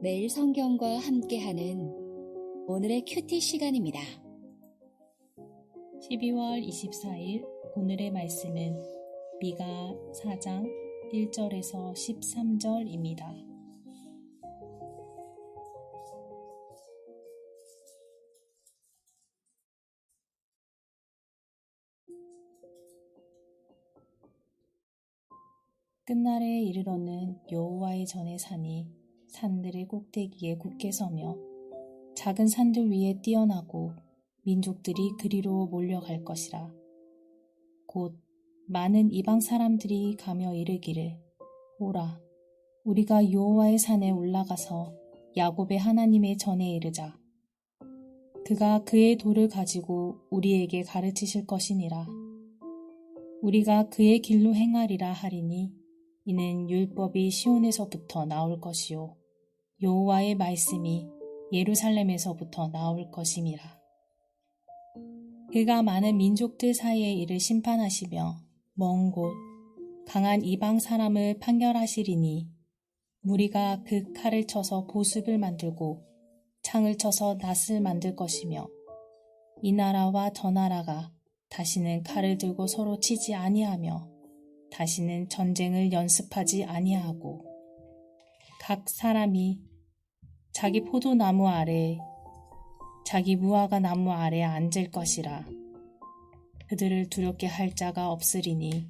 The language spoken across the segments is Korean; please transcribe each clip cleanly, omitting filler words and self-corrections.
매일 성경과 함께하는 오늘의 큐티 시간입니다. 12월 24일 오늘의 말씀은 미가 4장 1절에서 13절입니다. 끝날에 이르러는 여호와의 전에 산이 산들의 꼭대기에 굳게 서며 작은 산들 위에 뛰어나고 민족들이 그리로 몰려갈 것이라. 곧 많은 이방 사람들이 가며 이르기를 오라 우리가 여호와의 산에 올라가서 야곱의 하나님의 전에 이르자. 그가 그의 도를 가지고 우리에게 가르치실 것이니라. 우리가 그의 길로 행하리라 하리니 이는 율법이 시온에서부터 나올 것이요 여호와의 말씀이 예루살렘에서부터 나올 것임이라. 그가 많은 민족들 사이에 이를 심판하시며 먼 곳 강한 이방 사람을 판결하시리니 무리가 그 칼을 쳐서 보습을 만들고 창을 쳐서 낫을 만들 것이며 이 나라와 저 나라가 다시는 칼을 들고 서로 치지 아니하며 다시는 전쟁을 연습하지 아니하고 각 사람이 자기 포도나무 아래 자기 무화과 나무 아래 앉을 것이라. 그들을 두렵게 할 자가 없으리니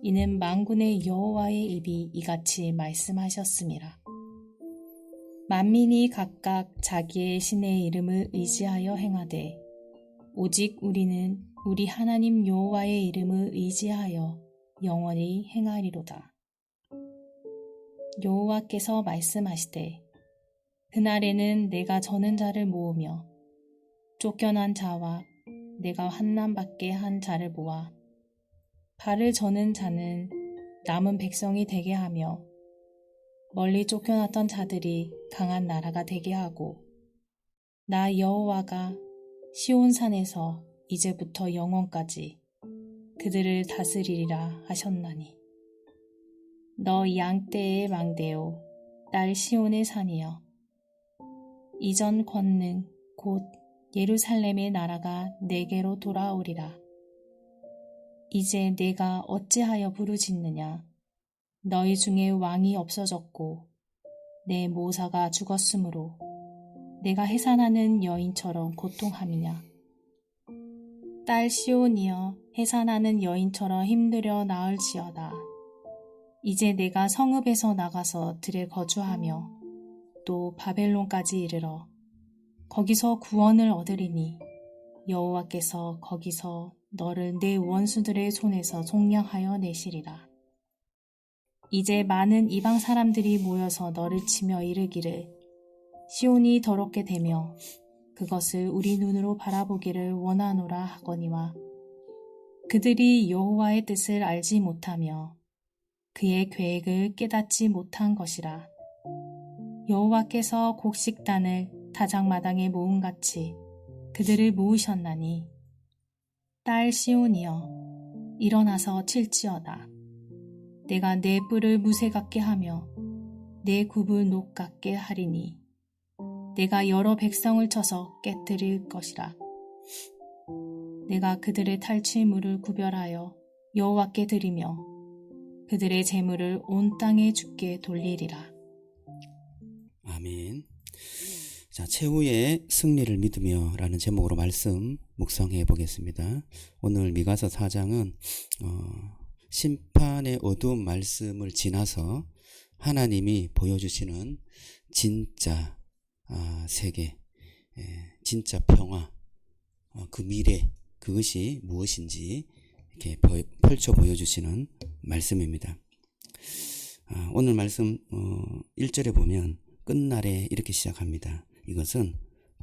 이는 만군의 여호와의 입이 이같이 말씀하셨음이라. 만민이 각각 자기의 신의 이름을 의지하여 행하되 오직 우리는 우리 하나님 여호와의 이름을 의지하여 영원히 행하리로다. 여호와께서 말씀하시되 그날에는 내가 저는 자를 모으며 쫓겨난 자와 내가 환난받게 한 자를 모아 발을 저는 자는 남은 백성이 되게 하며 멀리 쫓겨났던 자들이 강한 나라가 되게 하고 나 여호와가 시온산에서 이제부터 영원까지 그들을 다스리리라 하셨나니 너 양떼의 망대요 딸 시온의 산이여 이전 권능 곧 예루살렘의 나라가 내게로 돌아오리라. 이제 내가 어찌하여 부르짖느냐. 너희 중에 왕이 없어졌고 내 모사가 죽었으므로 내가 해산하는 여인처럼 고통함이냐. 딸 시온이여 해산하는 여인처럼 힘들여 나을지어다. 이제 내가 성읍에서 나가서 들에 거주하며 또 바벨론까지 이르러 거기서 구원을 얻으리니 여호와께서 거기서 너를 내 원수들의 손에서 속량하여 내시리라. 이제 많은 이방 사람들이 모여서 너를 치며 이르기를 시온이 더럽게 되며 그것을 우리 눈으로 바라보기를 원하노라 하거니와 그들이 여호와의 뜻을 알지 못하며 그의 계획을 깨닫지 못한 것이라. 여호와께서 곡식단을 다장마당에 모음같이 그들을 모으셨나니 딸 시온이여 일어나서 칠지어다. 내가 내 뿔을 무쇠 같게 하며 내 굽을 녹 같게 하리니 내가 여러 백성을 쳐서 깨뜨릴 것이라. 내가 그들의 탈취물을 구별하여 여호와께 드리며 그들의 재물을 온 땅에 주께 돌리리라. 아멘. 자, 최후의 승리를 믿으며 라는 제목으로 말씀 묵상해 보겠습니다. 오늘 미가서 4장은 심판의 어두운 말씀을 지나서 하나님이 보여주시는 진짜 세계, 진짜 평화, 그 미래, 그것이 무엇인지 이렇게 펼쳐 보여주시는 말씀입니다. 오늘 말씀 1절에 보면 끝날에 이렇게 시작합니다. 이것은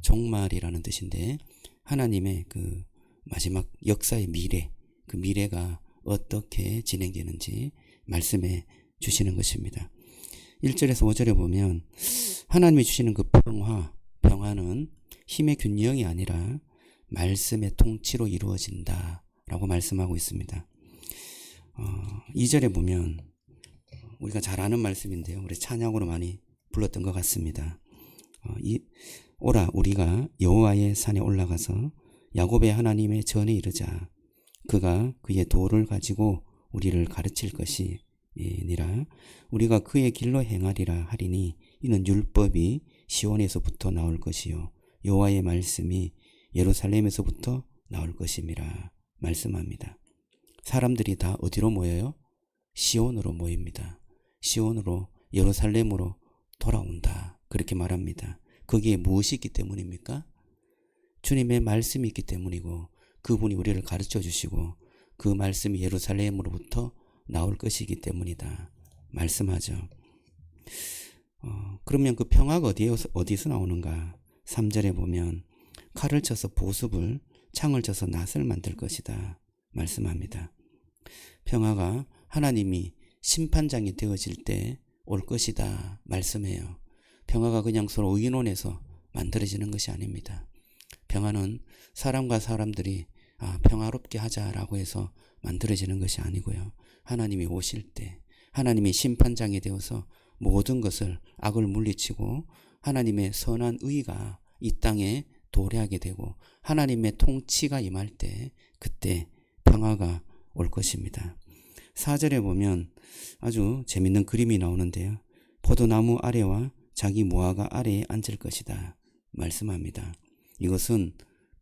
종말이라는 뜻인데 하나님의 그 마지막 역사의 미래, 그 미래가 어떻게 진행되는지 말씀해 주시는 것입니다. 1절에서 5절에 보면 하나님이 주시는 그 평화는 힘의 균형이 아니라 말씀의 통치로 이루어진다 라고 말씀하고 있습니다. 2절에 보면 우리가 잘 아는 말씀인데요. 우리 찬양으로 많이 불렀던 것 같습니다. 오라 우리가 여호와의 산에 올라가서 야곱의 하나님의 전에 이르자. 그가 그의 도를 가지고 우리를 가르칠 것이니라. 우리가 그의 길로 행하리라 하리니 이는 율법이 시온에서부터 나올 것이요 여호와의 말씀이 예루살렘에서부터 나올 것임이라 말씀합니다. 사람들이 다 어디로 모여요? 시온으로 모입니다. 시온으로, 예루살렘으로 돌아온다. 그렇게 말합니다. 거기에 무엇이 있기 때문입니까? 주님의 말씀이 있기 때문이고 그분이 우리를 가르쳐 주시고 그 말씀이 예루살렘으로부터 나올 것이기 때문이다. 말씀하죠. 그러면 그 평화가 어디서 나오는가? 3절에 보면 칼을 쳐서 보습을, 창을 쳐서 낫을 만들 것이다. 말씀합니다. 평화가 하나님이 심판장이 되어질 때 올 것이다. 말씀해요. 평화가 그냥 서로 의논해서 만들어지는 것이 아닙니다. 평화는 사람과 사람들이 평화롭게 하자라고 해서 만들어지는 것이 아니고요. 하나님이 오실 때 하나님이 심판장이 되어서 모든 것을 악을 물리치고 하나님의 선한 의가 이 땅에 도래하게 되고 하나님의 통치가 임할 때 그때 평화가 올 것입니다. 4절에 보면 아주 재밌는 그림이 나오는데요. 포도나무 아래와 자기 무화과 아래에 앉을 것이다. 말씀합니다. 이것은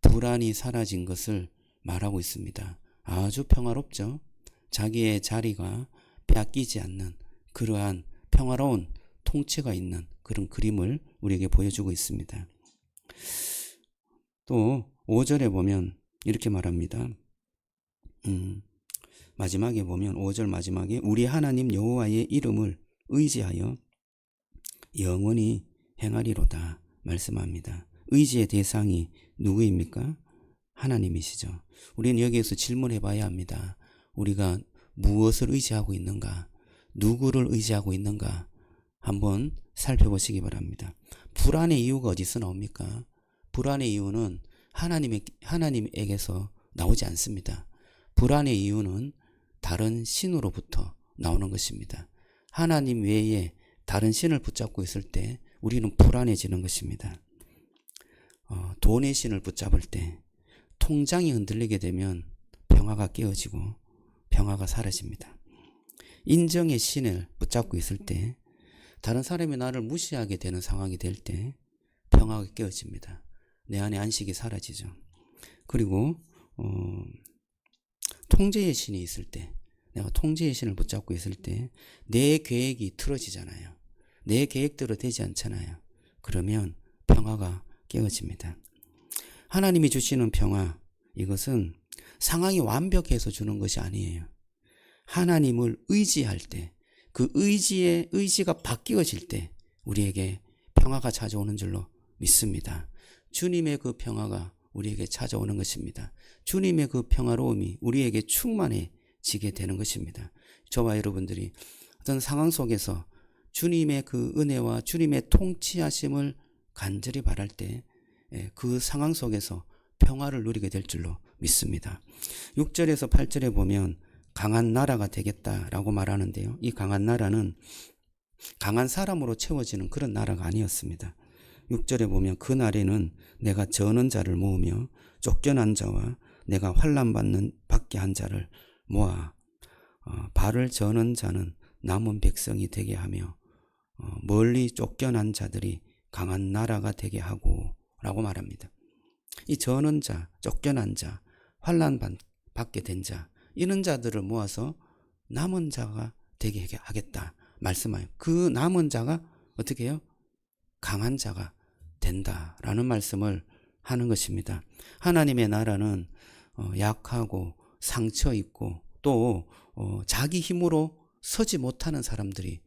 불안이 사라진 것을 말하고 있습니다. 아주 평화롭죠. 자기의 자리가 빼앗기지 않는 그러한 평화로운 통치가 있는 그런 그림을 우리에게 보여주고 있습니다. 또 5절에 보면 이렇게 말합니다. 마지막에 보면 5절 마지막에 우리 하나님 여호와의 이름을 의지하여 영원히 행하리로다 말씀합니다. 의지의 대상이 누구입니까? 하나님이시죠. 우리는 여기에서 질문해 봐야 합니다. 우리가 무엇을 의지하고 있는가? 누구를 의지하고 있는가? 한번 살펴보시기 바랍니다. 불안의 이유가 어디서 나옵니까? 불안의 이유는 하나님에게서 나오지 않습니다. 불안의 이유는 다른 신으로부터 나오는 것입니다. 하나님 외에 다른 신을 붙잡고 있을 때 우리는 불안해지는 것입니다. 돈의 신을 붙잡을 때 통장이 흔들리게 되면 평화가 깨어지고 평화가 사라집니다. 인정의 신을 붙잡고 있을 때 다른 사람이 나를 무시하게 되는 상황이 될 때 평화가 깨어집니다. 내 안에 안식이 사라지죠. 그리고 통제의 신이 있을 때 내가 통제의 신을 붙잡고 있을 때 내 계획이 틀어지잖아요. 내 계획대로 되지 않잖아요. 그러면 평화가 깨어집니다. 하나님이 주시는 평화, 이것은 상황이 완벽해서 주는 것이 아니에요. 하나님을 의지할 때, 그 의지가 바뀌어질 때 우리에게 평화가 찾아오는 줄로 믿습니다. 주님의 그 평화가 우리에게 찾아오는 것입니다. 주님의 그 평화로움이 우리에게 충만해지게 되는 것입니다. 저와 여러분들이 어떤 상황 속에서 주님의 그 은혜와 주님의 통치하심을 간절히 바랄 때 그 상황 속에서 평화를 누리게 될 줄로 믿습니다. 6절에서 8절에 보면 강한 나라가 되겠다라고 말하는데요. 이 강한 나라는 강한 사람으로 채워지는 그런 나라가 아니었습니다. 6절에 보면 그 날에는 내가 저는 자를 모으며 쫓겨난 자와 내가 환난 받게 한 자를 모아 발을 저는 자는 남은 백성이 되게 하며 멀리 쫓겨난 자들이 강한 나라가 되게 하고 라고 말합니다. 이 저는 자, 쫓겨난 자, 환난 받게 된 자, 이런 자들을 모아서 남은 자가 되게 하겠다 말씀하여 그 남은 자가 어떻게 해요? 강한 자가 된다라는 말씀을 하는 것입니다. 하나님의 나라는 약하고 상처 있고 또 자기 힘으로 서지 못하는 사람들이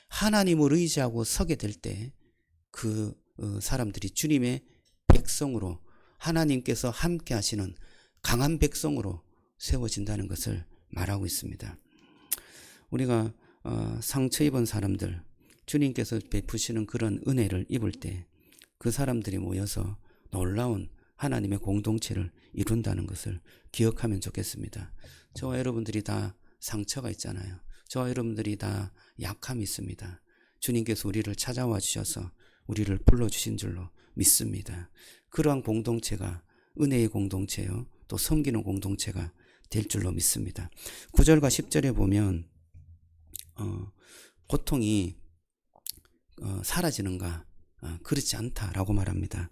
하나님을 의지하고 서게 될 때 그 사람들이 주님의 백성으로 하나님께서 함께 하시는 강한 백성으로 세워진다는 것을 말하고 있습니다. 우리가 상처 입은 사람들, 주님께서 베푸시는 그런 은혜를 입을 때 그 사람들이 모여서 놀라운 하나님의 공동체를 이룬다는 것을 기억하면 좋겠습니다. 저와 여러분들이 다 상처가 있잖아요. 저와 여러분들이 다 약함이 있습니다. 주님께서 우리를 찾아와 주셔서 우리를 불러주신 줄로 믿습니다. 그러한 공동체가 은혜의 공동체요, 또 섬기는 공동체가 될 줄로 믿습니다. 9절과 10절에 보면 고통이 사라지는가? 그렇지 않다라고 말합니다.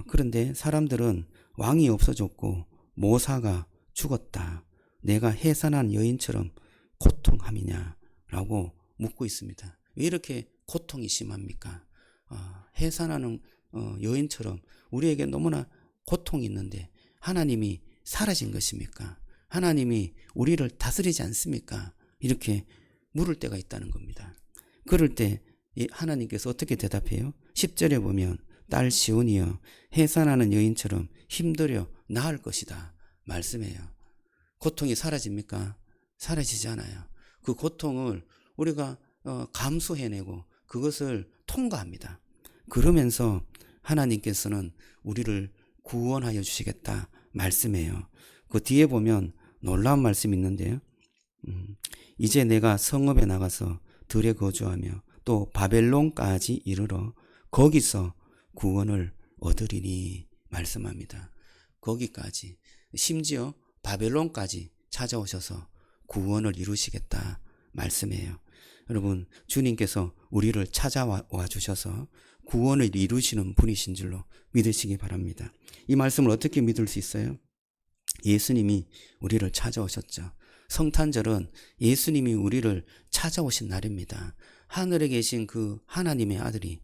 그런데 사람들은 왕이 없어졌고 모사가 죽었다, 내가 해산한 여인처럼 고통함이냐라고 묻고 있습니다. 왜 이렇게 고통이 심합니까? 해산하는 여인처럼 우리에게 너무나 고통이 있는데 하나님이 사라진 것입니까? 하나님이 우리를 다스리지 않습니까? 이렇게 물을 때가 있다는 겁니다. 그럴 때 하나님께서 어떻게 대답해요? 10절에 보면 딸 시온이여 해산하는 여인처럼 힘들여 나을 것이다 말씀해요. 고통이 사라집니까? 사라지지 않아요. 그 고통을 우리가 감수해내고 그것을 통과합니다. 그러면서 하나님께서는 우리를 구원하여 주시겠다 말씀해요. 그 뒤에 보면 놀라운 말씀이 있는데요. 이제 내가 성읍에 나가서 들에 거주하며 또 바벨론까지 이르러 거기서 구원을 얻으리니 말씀합니다. 거기까지, 심지어 바벨론까지 찾아오셔서 구원을 이루시겠다 말씀해요. 여러분, 주님께서 우리를 찾아와 주셔서 구원을 이루시는 분이신 줄로 믿으시기 바랍니다. 이 말씀을 어떻게 믿을 수 있어요? 예수님이 우리를 찾아오셨죠. 성탄절은 예수님이 우리를 찾아오신 날입니다. 하늘에 계신 그 하나님의 아들이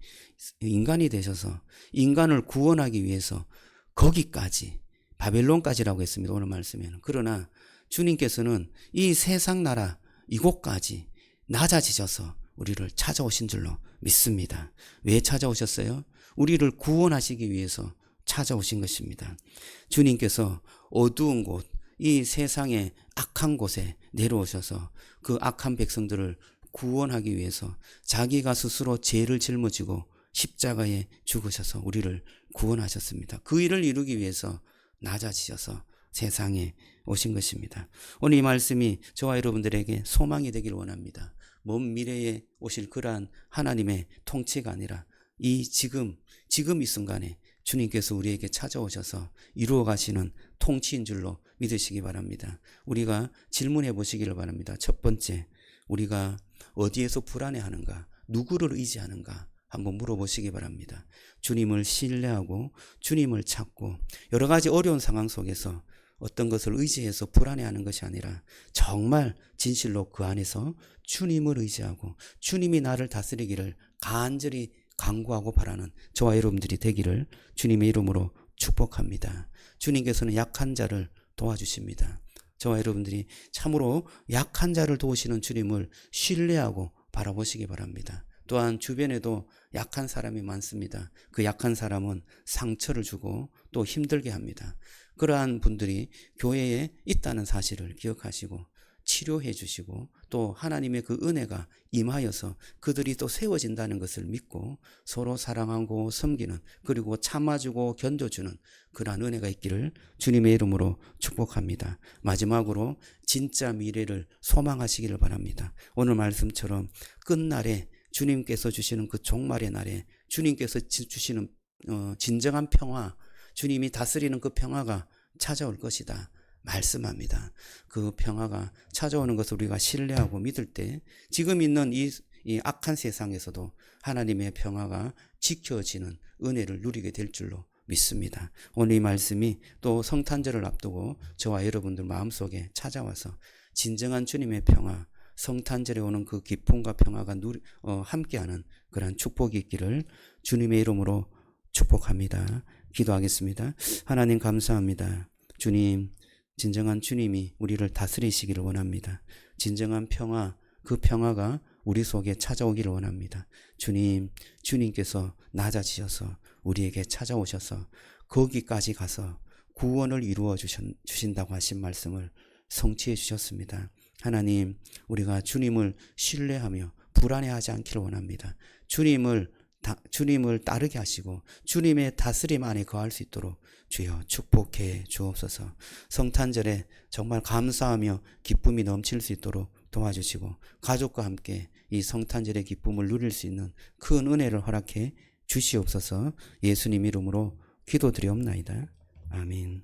인간이 되셔서 인간을 구원하기 위해서 거기까지, 바벨론까지라고 했습니다. 오늘 말씀에는. 그러나 주님께서는 이 세상 나라 이곳까지 낮아지셔서 우리를 찾아오신 줄로 믿습니다. 왜 찾아오셨어요? 우리를 구원하시기 위해서 찾아오신 것입니다. 주님께서 어두운 곳, 이 세상의 악한 곳에 내려오셔서 그 악한 백성들을 구원하기 위해서 자기가 스스로 죄를 짊어지고 십자가에 죽으셔서 우리를 구원하셨습니다. 그 일을 이루기 위해서 낮아지셔서 세상에 오신 것입니다. 오늘 이 말씀이 저와 여러분들에게 소망이 되기를 원합니다. 먼 미래에 오실 그러한 하나님의 통치가 아니라 이 지금 이 순간에 주님께서 우리에게 찾아오셔서 이루어 가시는 통치인 줄로 믿으시기 바랍니다. 우리가 질문해 보시기를 바랍니다. 첫 번째, 우리가 어디에서 불안해하는가? 누구를 의지하는가? 한번 물어보시기 바랍니다. 주님을 신뢰하고 주님을 찾고 여러 가지 어려운 상황 속에서 어떤 것을 의지해서 불안해하는 것이 아니라 정말 진실로 그 안에서 주님을 의지하고 주님이 나를 다스리기를 간절히 간구하고 바라는 저와 여러분들이 되기를 주님의 이름으로 축복합니다. 주님께서는 약한 자를 도와주십니다. 저와 여러분들이 참으로 약한 자를 도우시는 주님을 신뢰하고 바라보시기 바랍니다. 또한 주변에도 약한 사람이 많습니다. 그 약한 사람은 상처를 주고 또 힘들게 합니다. 그러한 분들이 교회에 있다는 사실을 기억하시고 치료해 주시고 또 하나님의 그 은혜가 임하여서 그들이 또 세워진다는 것을 믿고 서로 사랑하고 섬기는, 그리고 참아주고 견뎌주는 그러한 은혜가 있기를 주님의 이름으로 축복합니다. 마지막으로 진짜 미래를 소망하시기를 바랍니다. 오늘 말씀처럼 끝날에 주님께서 주시는 그 종말의 날에 주님께서 주시는 진정한 평화, 주님이 다스리는 그 평화가 찾아올 것이다 말씀합니다. 그 평화가 찾아오는 것을 우리가 신뢰하고 믿을 때 지금 있는 이 악한 세상에서도 하나님의 평화가 지켜지는 은혜를 누리게 될 줄로 믿습니다. 오늘 이 말씀이 또 성탄절을 앞두고 저와 여러분들 마음속에 찾아와서 진정한 주님의 평화, 성탄절에 오는 그 기쁨과 평화가 함께하는 그러한 축복이 있기를 주님의 이름으로 축복합니다. 기도하겠습니다. 하나님 감사합니다. 주님, 진정한 주님이 우리를 다스리시기를 원합니다. 진정한 평화, 그 평화가 우리 속에 찾아오기를 원합니다. 주님, 주님께서 낮아지셔서 우리에게 찾아오셔서 거기까지 가서 구원을 이루어 주신다고 하신 말씀을 성취해 주셨습니다. 하나님, 우리가 주님을 신뢰하며 불안해하지 않기를 원합니다. 주님을 따르게 하시고 주님의 다스림 안에 거할 수 있도록 주여 축복해 주옵소서. 성탄절에 정말 감사하며 기쁨이 넘칠 수 있도록 도와주시고 가족과 함께 이 성탄절의 기쁨을 누릴 수 있는 큰 은혜를 허락해 주시옵소서. 예수님 이름으로 기도드리옵나이다. 아멘.